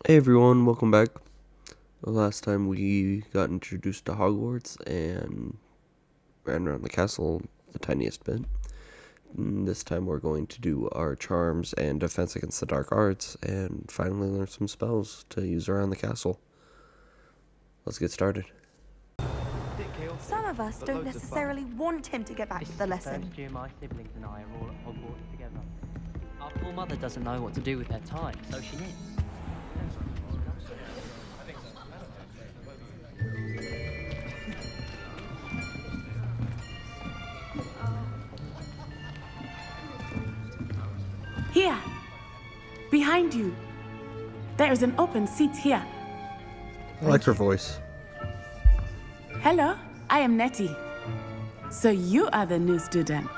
Hey everyone, welcome back. The last time we got introduced to Hogwarts and ran around the castle the tiniest bit. And this time we're going to do our charms and defense against the dark arts and finally learn some spells to use around the castle. Let's get started. Some of us don't necessarily want him to get back to the lesson. First year my siblings and I are all at Hogwarts together. Our poor mother doesn't know what to do with her time, so she knits. Here, behind you. There is an open seat here. I like her voice. Hello, I am Nettie. So you are the new student.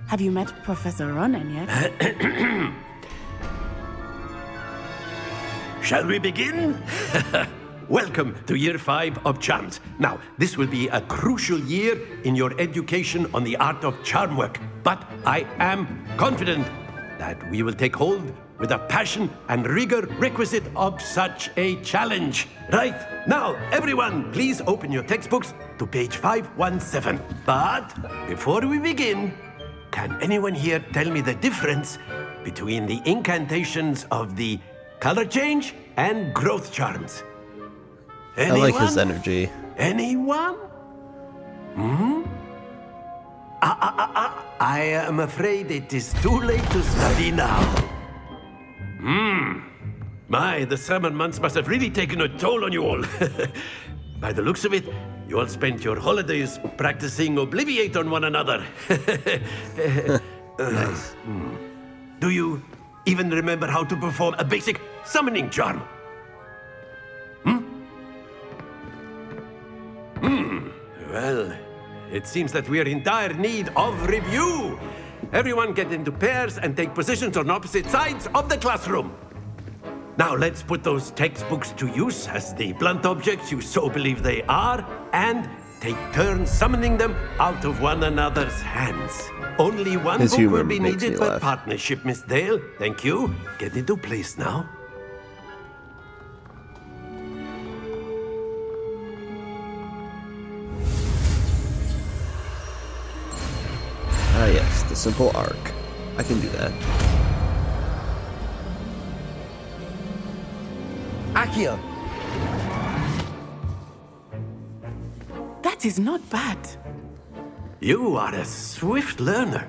Have you met Professor Ronan yet? Shall we begin? Welcome to Year 5 of Charms. Now, this will be a crucial year in your education on the art of charm work. But I am confident that we will take hold with the passion and rigor requisite of such a challenge. Right, now, everyone, please open your textbooks to page 517. But before we begin, can anyone here tell me the difference between the incantations of the color change and growth charms? Anyone? I like his energy. Anyone? I am afraid it is too late to study now. My, the summer months must have really taken a toll on you all. By the looks of it, you all spent your holidays practicing Obliviate on one another. Nice. Do you even remember how to perform a basic summoning charm? Well, it seems that we are in dire need of review. Everyone get into pairs and take positions on opposite sides of the classroom. Now let's put those textbooks to use as the blunt objects you so believe they are, and take turns summoning them out of one another's hands. Only one His book humor will be makes needed me by laugh. partnership, Miss Dale. Thank you. Get into place now. Ah yes, the simple arc. I can do that. Accio! That is not bad. You are a swift learner.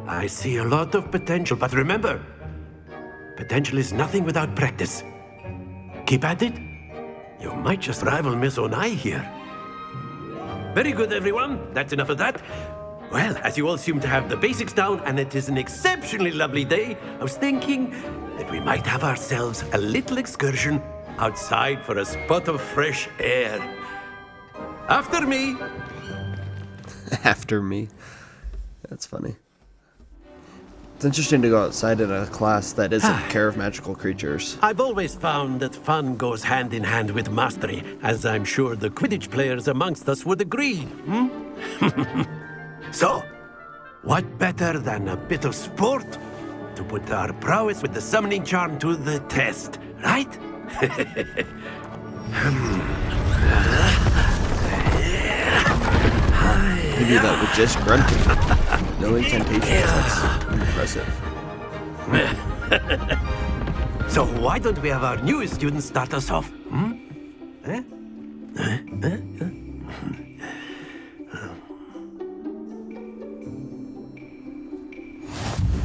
I see a lot of potential, but remember, potential is nothing without practice. Keep at it. You might just rival Miss Onai here. Very good, everyone. That's enough of that. Well, as you all seem to have the basics down, and it is an exceptionally lovely day, I was thinking that we might have ourselves a little excursion outside for a spot of fresh air. After me. After me. That's funny. It's interesting to go outside in a class that isn't care of magical creatures. I've always found that fun goes hand in hand with mastery, as I'm sure the Quidditch players amongst us would agree. So, what better than a bit of sport to put our prowess with the summoning charm to the test, right? You do that with just grunting. No incantations. That's impressive. So why don't we have our newest student start us off?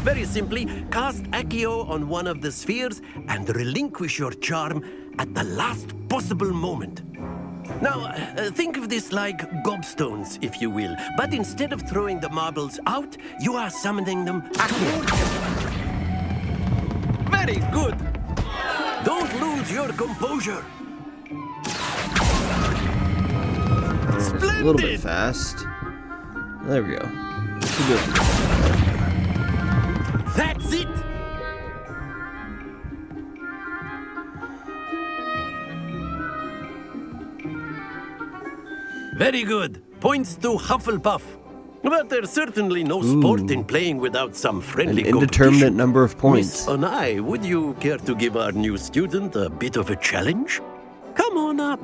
Very simply, cast Accio on one of the spheres and relinquish your charm at the last possible moment. Now, think of this like gobstones, if you will. But instead of throwing the marbles out, you are summoning them Accio. Very good. Don't lose your composure. Splendid! A little bit fast. There we go. Too good. That's it! Very good. Points to Hufflepuff. But there's certainly no sport in playing without some An friendly indeterminate competition. number of Miss points. Onai, would you care to give our new student a bit of a challenge? Come on up.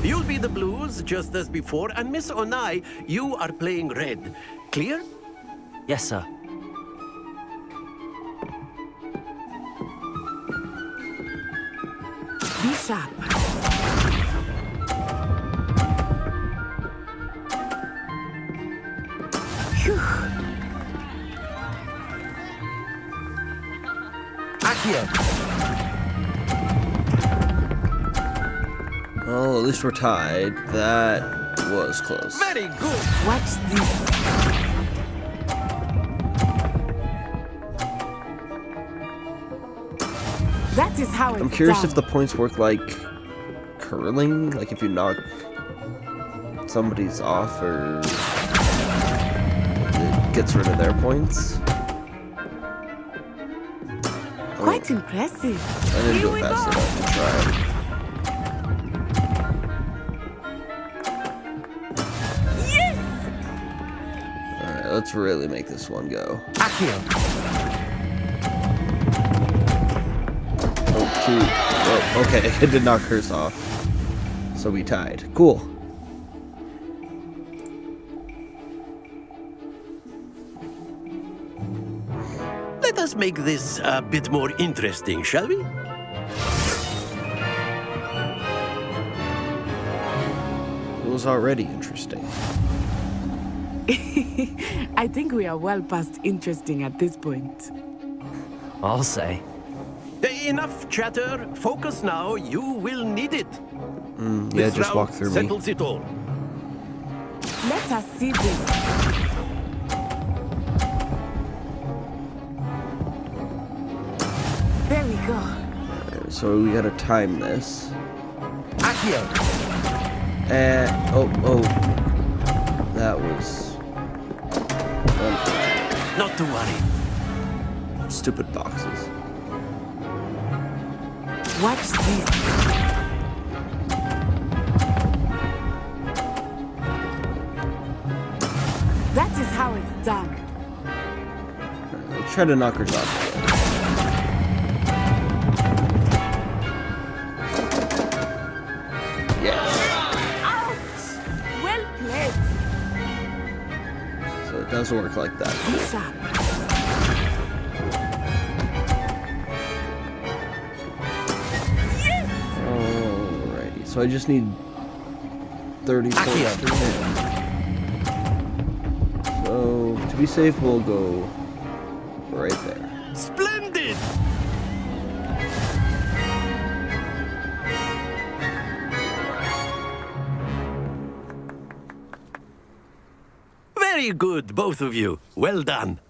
You'll be the blues, just as before, and Miss Onai, you are playing red. Clear? Yes, sir. Be sharp. Phew. Accio! Well, at least we're tied. That was close. Very good. Watch this. That is how it's I'm curious done. if the points work like curling, like if you knock somebody's off or it gets rid of their points. Quite impressive. I didn't Here go we fast go. enough to try. Alright, let's really make this one go. Accio! Oh, two. Oh, okay, it did knock hers off. So we tied. Cool. Let us make this a bit more interesting, shall we? It was already interesting. I think we are well past interesting at this point. I'll say. Enough chatter. Focus now. You will need it. Yeah, This just round walk through me. settles it all. Let us see this. There we go. So we gotta time this. Accio! Oh. That was unfortunate. Not to worry. Stupid boxes. Watch this. That is how it's done. Let's try to knock hers off again. Yes. Ouch! Well played. So it does work like that. Be sharp. Alrighty. So I just need 30 points Accio. to hit. So to be safe, we'll go right there. Splendid! Very good, both of you. Well done.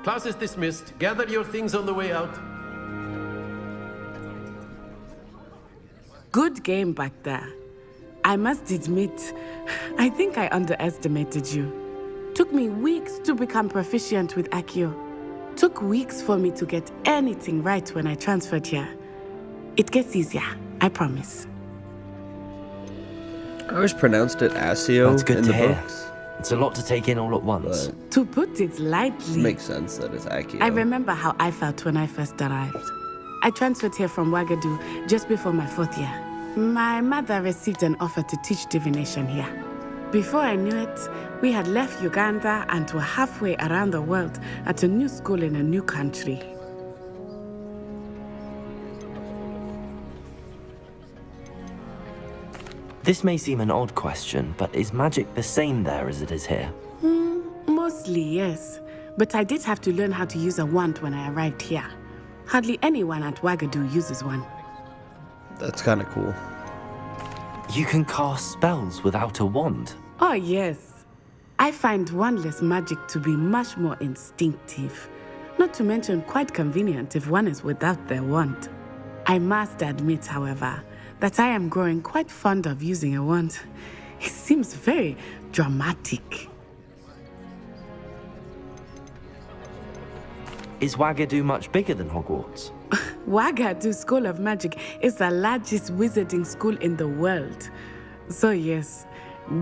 Class is dismissed. Gather your things on the way out. Good game back there. I must admit, I think I underestimated you. Took me weeks to become proficient with Accio. Took weeks for me to get anything right when I transferred here. It gets easier, I promise. I always pronounced it Asio That's good in to the hear. books, It's a lot to take in all at once. but To put it it lightly, makes sense that it's Accio. I remember how I felt when I first arrived. I transferred here from Ouagadougou just before my 4th year. My mother received an offer to teach divination here. Before I knew it, we had left Uganda and were halfway around the world at a new school in a new country. This may seem an odd question, but is magic the same there as it is here? Mostly, yes. But I did have to learn how to use a wand when I arrived here. Hardly anyone at Ouagadougou uses one. That's kind of cool. You can cast spells without a wand. Oh, yes. I find wandless magic to be much more instinctive. Not to mention quite convenient if one is without their wand. I must admit, however, that I am growing quite fond of using a wand. It seems very dramatic. Is Ouagadougou much bigger than Hogwarts? Wagadu School of Magic is the largest wizarding school in the world. So yes,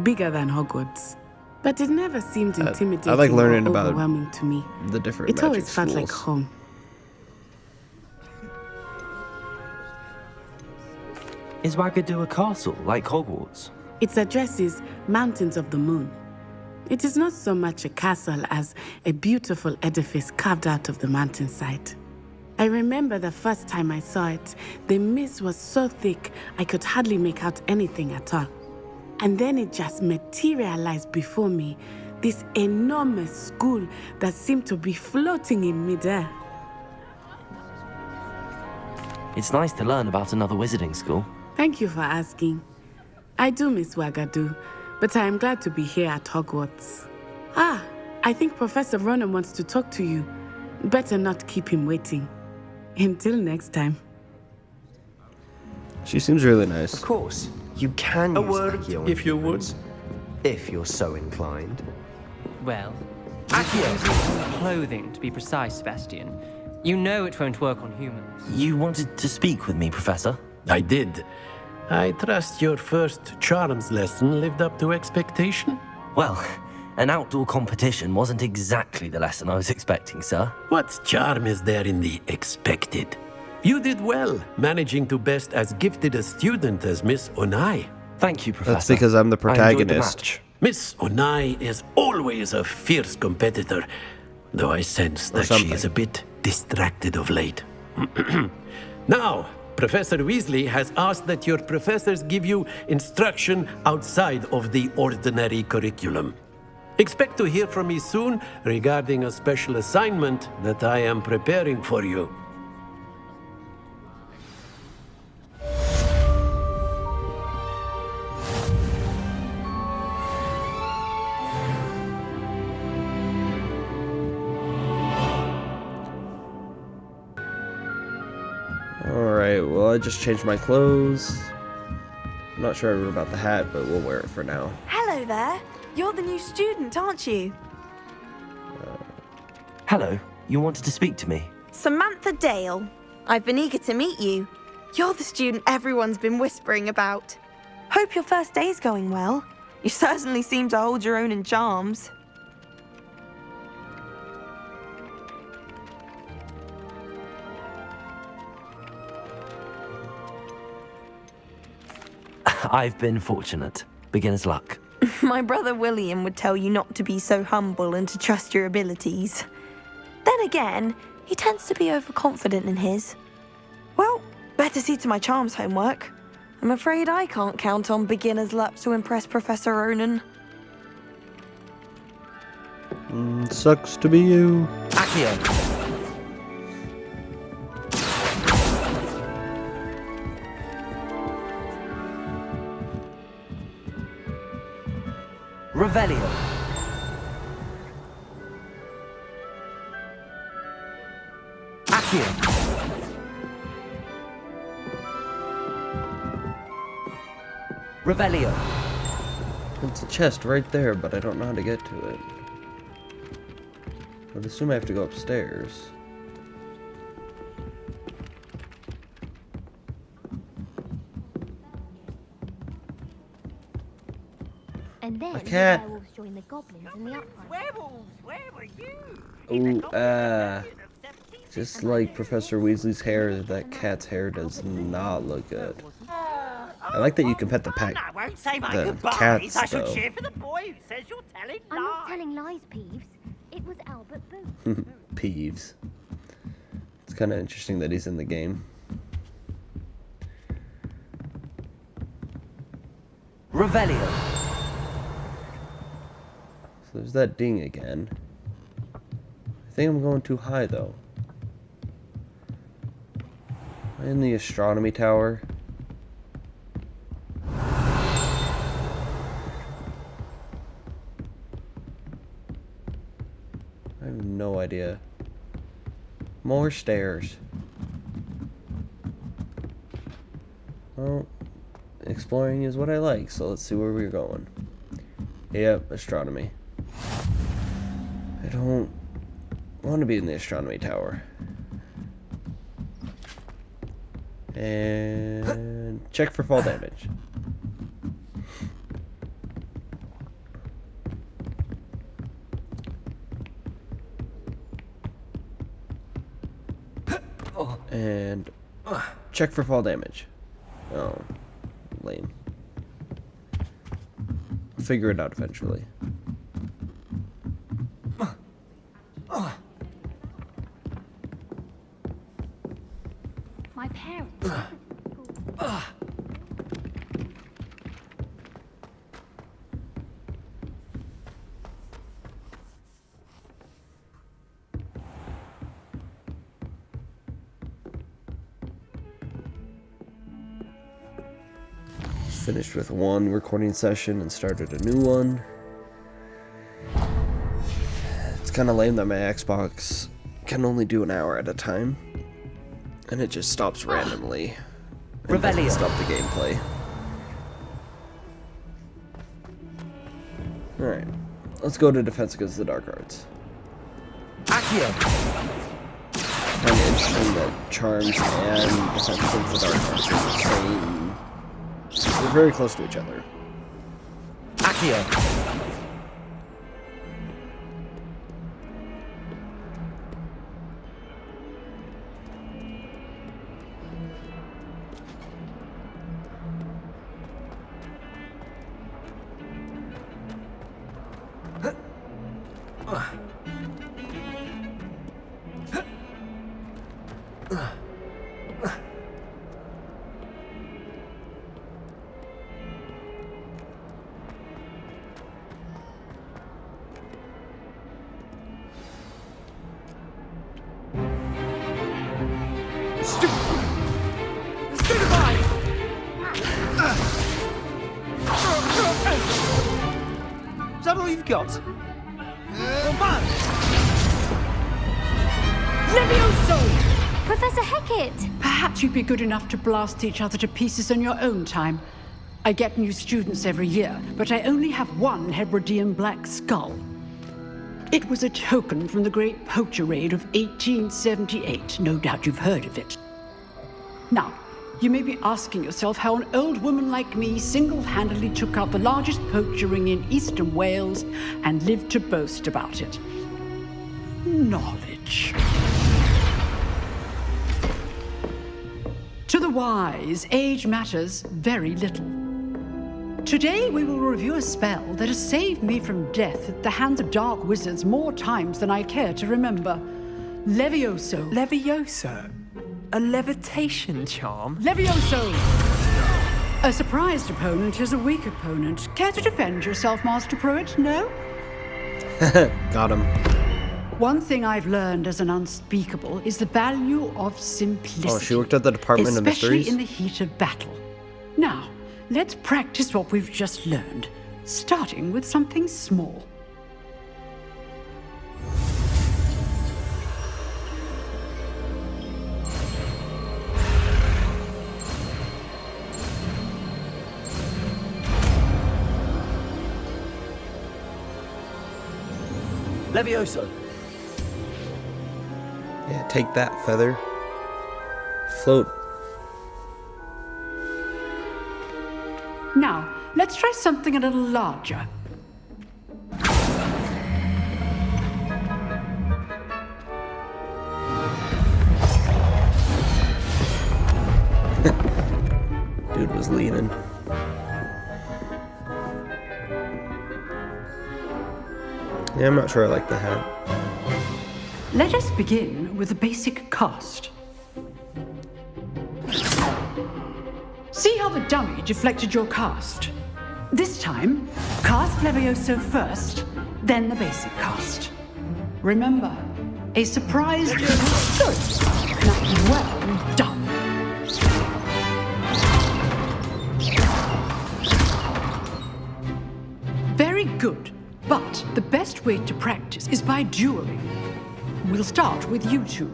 bigger than Hogwarts. But it never seemed intimidating I like learning or about overwhelming to me. the different It magic always felt like schools. home. Is Wagadu a castle like Hogwarts? Its address is Mountains of the Moon. It is not so much a castle as a beautiful edifice carved out of the mountainside. I remember the first time I saw it, the mist was so thick I could hardly make out anything at all. And then it just materialized before me, this enormous school that seemed to be floating in midair. It's nice to learn about another wizarding school. Thank you for asking. I do miss Wagadu, but I am glad to be here at Hogwarts. Ah, I think Professor Ronan wants to talk to you. Better not keep him waiting. Until next time. She seems really nice. Of course, you can A use word, Accio on if you humans, if you're so inclined. Well, using clothing to be precise, Sebastian. You know it won't work on humans. You wanted to speak with me, Professor? I did. I trust your first charms lesson lived up to expectation. Well, an outdoor competition wasn't exactly the lesson I was expecting, sir. What charm is there in the expected? You did well, managing to best as gifted a student as Miss Onai. Thank you, Professor. That's because I'm the I enjoyed the protagonist. match. Miss Onai is always a fierce competitor, though I sense that she something. is a bit distracted of late. Now, Professor Weasley has asked that your professors give you instruction outside of the ordinary curriculum. Expect to hear from me soon regarding a special assignment that I am preparing for you. Alright, well, I just changed my clothes. I'm not sure about the hat, but we'll wear it for now. Hello there. You're the new student, aren't you? Hello, you wanted to speak to me? Samantha Dale. I've been eager to meet you. You're the student everyone's been whispering about. Hope your first day's going well. You certainly seem to hold your own in charms. I've been fortunate. Beginner's luck. My brother William would tell you not to be so humble and to trust your abilities. Then again, he tends to be overconfident in his. Well, better see to my charms homework. I'm afraid I can't count on beginner's luck to impress Professor Ronan. Sucks to be you. Accio! Revelio. Accio. Revelio. It's a chest right there, but I don't know how to get to it. I would assume I have to go upstairs. And then A cat. the werewolves join the goblins in the upright. Werewolves, where were you? Ooh, just like Professor Weasley's hair, that cat's hair does not look good. I like that you can pet the I won't say my the goodbyes. cats, I shall though. cheer for the boy who says you're telling I'm not lies. telling lies, Peeves. It was Albert Booth. Peeves. It's kind of interesting that he's in the game. Revelio. So there's that ding again. I think I'm going too high, though. Am I in the astronomy tower? I have no idea. More stairs. Well, exploring is what I like, so let's see where we're going. Yep, astronomy. I don't want to be in the astronomy tower. And check for fall damage. And check for fall damage. Oh, lame. I'll figure it out eventually. My parents. Finished with one recording session and started a new one. It's kind of lame that my Xbox can only do an hour at a time, and it just stops randomly. And doesn't stop the gameplay. Alright, let's go to Defense Against the Dark Arts. Kind of interesting that Charms and Defense Against the Dark Arts are the same. They're very close to each other. Is that all you've got? Professor Hecat! Perhaps you'd be good enough to blast each other to pieces on your own time. I get new students every year, but I only have one Hebridean black skull. It was a token from the Great Poacher Raid of 1878. No doubt you've heard of it. Now, you may be asking yourself how an old woman like me single-handedly took out the largest poacher ring in eastern Wales and lived to boast about it. Knowledge. To the wise, age matters very little. Today we will review a spell that has saved me from death at the hands of dark wizards more times than I care to remember. Levioso. Levioso? A levitation charm? Levioso! A surprised opponent is a weak opponent. Care to defend yourself, Master Pruitt? No? Got him. One thing I've learned as an unspeakable is the value of simplicity. Oh, she worked at the Department of Mysteries? Especially in the heat of battle. Now, let's practice what we've just learned, starting with something small. Levioso. Yeah, take that, feather. Float. Now, let's try something a little larger. Dude was leaning. Yeah, I'm not sure I like the hat. Let us begin with the basic cast. See how the dummy deflected your cast? This time, cast Levioso first, then the basic cast. Remember, a surprise good. Now, well done. Very good, but the best way to practice is by dueling. We'll start with you two.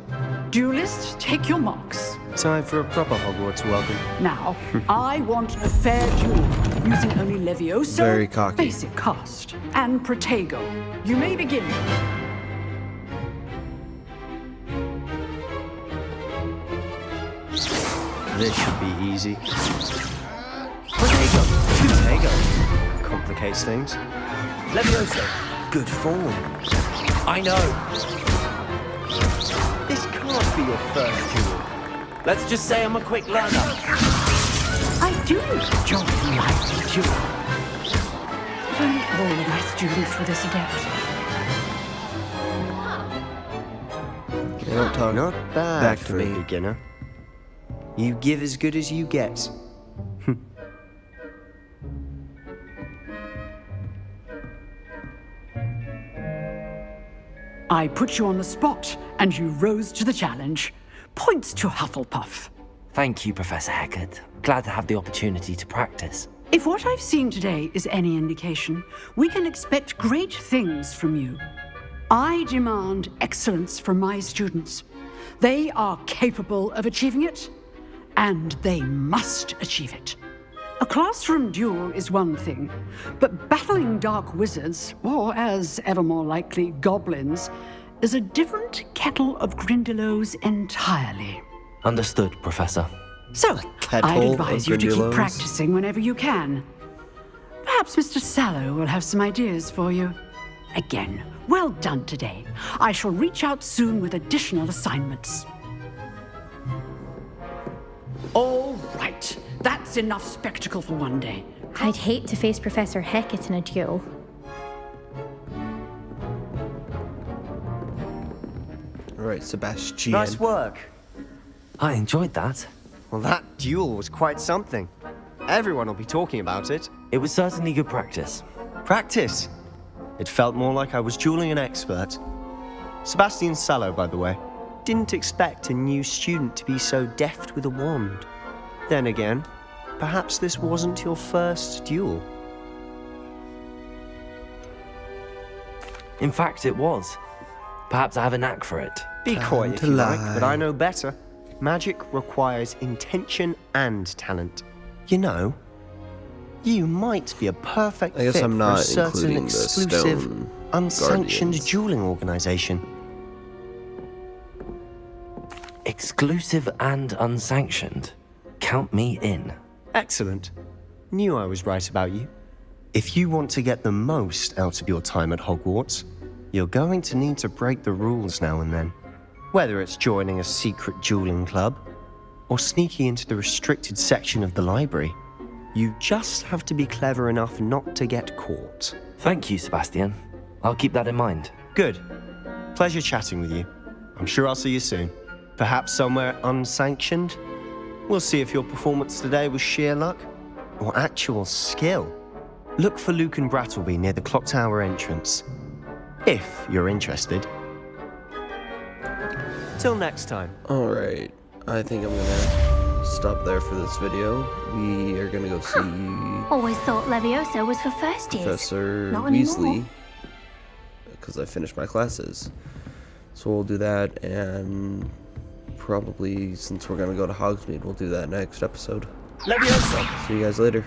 Duelists, take your marks. Time for a proper Hogwarts welcome. Now, I want a fair duel, using only Levioso, Very cocky. basic cast, and Protego. You may begin. This should be easy. Protego complicates things. Levioso. Good form. I know. This can't be your first duel. Let's just say I'm a quick learner. I do enjoy lively duel. If only all of my students were this adept. You don't talk Not bad back to for a me. beginner. You give as good as you get. I put you on the spot, and you rose to the challenge. Points to Hufflepuff. Thank you, Professor Hecat. Glad to have the opportunity to practice. If what I've seen today is any indication, we can expect great things from you. I demand excellence from my students. They are capable of achieving it, and they must achieve it. A classroom duel is one thing, but battling dark wizards, or as ever more likely, goblins, is a different kettle of Grindylows entirely. Understood, Professor. So, kettle I'd of advise you to keep Grindylows? practicing whenever you can. Perhaps Mr. Sallow will have some ideas for you. Again, well done today. I shall reach out soon with additional assignments. All right, that's enough spectacle for one day. I'd hate to face Professor Hecat in a duel. Alright, Sebastian. Nice work. I enjoyed that. Well, that duel was quite something. Everyone will be talking about it. It was certainly good practice. Practice. It felt more like I was dueling an expert. Sebastian Sallow, by the way. Didn't expect a new student to be so deft with a wand. Then again, perhaps this wasn't your first duel. In fact, it was. Perhaps I have a knack for it. Be coy if to you like, lie. but I know better. Magic requires intention and talent. You know, you might be a perfect I guess fit I'm for not a certain including the exclusive, stone unsanctioned guardians. dueling organization. Exclusive and unsanctioned. Count me in. Excellent. Knew I was right about you. If you want to get the most out of your time at Hogwarts, you're going to need to break the rules now and then. Whether it's joining a secret dueling club or sneaking into the restricted section of the library, you just have to be clever enough not to get caught. Thank you, Sebastian. I'll keep that in mind. Good. Pleasure chatting with you. I'm sure I'll see you soon. Perhaps somewhere unsanctioned? We'll see if your performance today was sheer luck or actual skill. Look for Luke and Brattleby near the clock tower entrance, if you're interested. Till next time. Alright, I think I'm gonna stop there for this video. We are gonna go see Always thought Levioso was for first years. Professor Not anymore. Weasley, because I finished my classes. So we'll do that, and probably, since we're gonna go to Hogsmeade, we'll do that next episode. Levioso! See you guys later.